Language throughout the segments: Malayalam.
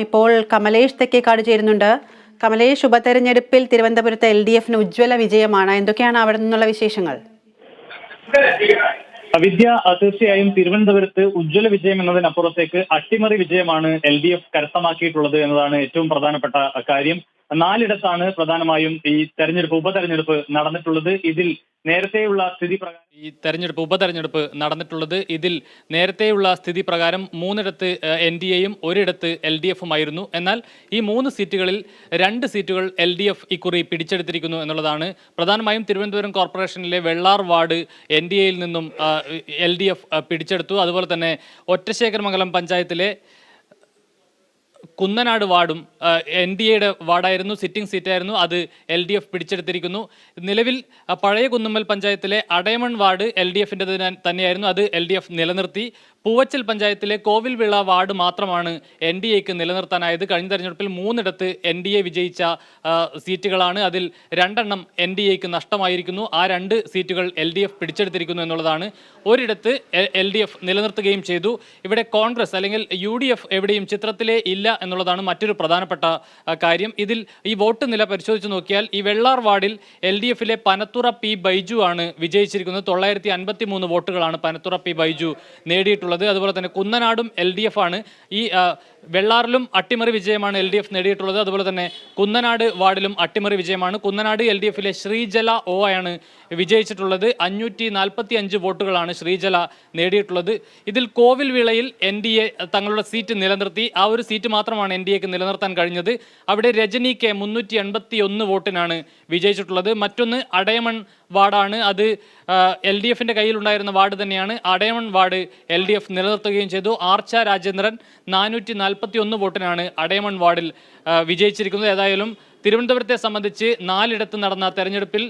ഇപ്പോൾ കമലേഷ് തെക്കേക്കാട് ചേരുന്നുണ്ട്. കമലേഷ്, ഉപതെരഞ്ഞെടുപ്പിൽ തിരുവനന്തപുരത്ത് LDF-ന് ഉജ്ജ്വല വിജയമാണ്. എന്തൊക്കെയാണ് അവിടെ നിന്നുള്ള വിശേഷങ്ങൾ? വിദ്യ, തീർച്ചയായും തിരുവനന്തപുരത്ത് ഉജ്ജ്വല വിജയം എന്നതിനപ്പുറത്തേക്ക് അട്ടിമറി വിജയമാണ് LDF കരസ്ഥമാക്കിയിട്ടുള്ളത് എന്നതാണ് ഏറ്റവും പ്രധാനപ്പെട്ട കാര്യം. 4 പ്രധാനമായും ഈ ഉപതെരഞ്ഞെടുപ്പ് നടന്നിട്ടുള്ളത്. ഇതിൽ നേരത്തെയുള്ള സ്ഥിതി പ്രകാരം ഉപതെരഞ്ഞെടുപ്പ് നടന്നിട്ടുള്ളത്. ഇതിൽ നേരത്തെയുള്ള സ്ഥിതി പ്രകാരം 3 NDAയും 1 LDF-ഉമായിരുന്നു. എന്നാൽ ഈ 3 സീറ്റുകളിൽ 2 സീറ്റുകൾ LDF ഇക്കുറി പിടിച്ചെടുത്തിരിക്കുന്നു എന്നുള്ളതാണ്. പ്രധാനമായും തിരുവനന്തപുരം കോർപ്പറേഷനിലെ വെള്ളാർ വാർഡ് NDAയിൽ നിന്നും LDF പിടിച്ചെടുത്തു. അതുപോലെ തന്നെ ഒറ്റശേഖരമംഗലം പഞ്ചായത്തിലെ കുന്നനാട് വാർഡും NDAയുടെ വാർഡായിരുന്നു, സിറ്റിംഗ് സീറ്റായിരുന്നു. അത് LDF പിടിച്ചെടുത്തിരിക്കുന്നു. നിലവിൽ പഴയ കുന്നുമ്മൽ പഞ്ചായത്തിലെ അടയമൺ വാർഡ് LDF-ൻ്റെ തന്നെയായിരുന്നു. അത് LDF നിലനിർത്തി. പൂവച്ചൽ പഞ്ചായത്തിലെ കോവിൽവിള വാർഡ് മാത്രമാണ് NDAക്ക് നിലനിർത്താനായത്. കഴിഞ്ഞ തെരഞ്ഞെടുപ്പിൽ 3 NDA വിജയിച്ച സീറ്റുകളാണ്. അതിൽ 2 NDAക്ക് നഷ്ടമായിരിക്കുന്നു. ആ 2 സീറ്റുകൾ LDF പിടിച്ചെടുത്തിരിക്കുന്നു എന്നുള്ളതാണ്. 1 LDF നിലനിർത്തുകയും ചെയ്തു. ഇവിടെ കോൺഗ്രസ് അല്ലെങ്കിൽ UDF എവിടെയും ചിത്രത്തിലേ ഇല്ല എന്നുള്ളതാണ് മറ്റൊരു പ്രധാനപ്പെട്ട കാര്യം. ഇതിൽ ഈ വോട്ട് നില പരിശോധിച്ച് നോക്കിയാൽ ഈ വെള്ളാർ വാർഡിൽ LDF-ലെ പനത്തുറ P. ബൈജു ആണ് വിജയിച്ചിരിക്കുന്നത്. 953 വോട്ടുകളാണ് പനത്തുറ P. ബൈജു നേടിയിട്ടുള്ളത്. അതുപോലെ തന്നെ കുന്നനാടും LDF ആണ്. ഈ വെള്ളാറിലും അട്ടിമറി വിജയമാണ് LDF നേടിയിട്ടുള്ളത്. അതുപോലെ തന്നെ കുന്നനാട് വാർഡിലും അട്ടിമറി വിജയമാണ്. കുന്നനാട് LDF-ലെ ശ്രീജല O ആണ് വിജയിച്ചിട്ടുള്ളത്. 545 വോട്ടുകളാണ് ശ്രീജല നേടിയിട്ടുള്ളത്. ഇതിൽ കോവിൽവിളയിൽ NDA തങ്ങളുടെ സീറ്റ് നിലനിർത്തി. ആ ഒരു സീറ്റ് മാത്രമാണ് NDAക്ക് നിലനിർത്താൻ കഴിഞ്ഞത്. അവിടെ രജനി K 381 വോട്ടിനാണ് വിജയിച്ചിട്ടുള്ളത്. മറ്റൊന്ന് അടയമൺ വാർഡാണ്. അത് LDF-ൻ്റെ കയ്യിലുണ്ടായിരുന്ന വാർഡ് തന്നെയാണ്. അടയമൺ വാർഡ് LDF നിലനിർത്തുകയും ചെയ്തു. ആർച്ച രാജേന്ദ്രൻ 441 വോട്ടിനാണ് അടയമൺ വാർഡിൽ വിജയിച്ചിരിക്കുന്നത്. ഏതായാലും തിരുവനന്തപുരത്തെ സംബന്ധിച്ച് 4 നടന്ന തെരഞ്ഞെടുപ്പിൽ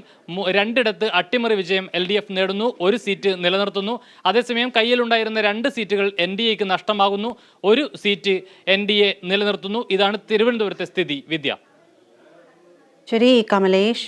2 അട്ടിമറി വിജയം LDF നേടുന്നു. 1 സീറ്റ് നിലനിർത്തുന്നു. അതേസമയം കയ്യിലുണ്ടായിരുന്ന 2 സീറ്റുകൾ NDAക്ക് നഷ്ടമാകുന്നു. 1 സീറ്റ് NDA നിലനിർത്തുന്നു. ഇതാണ് തിരുവനന്തപുരത്തെ സ്ഥിതി. വിദ്യ. ശരി കമലേഷ്.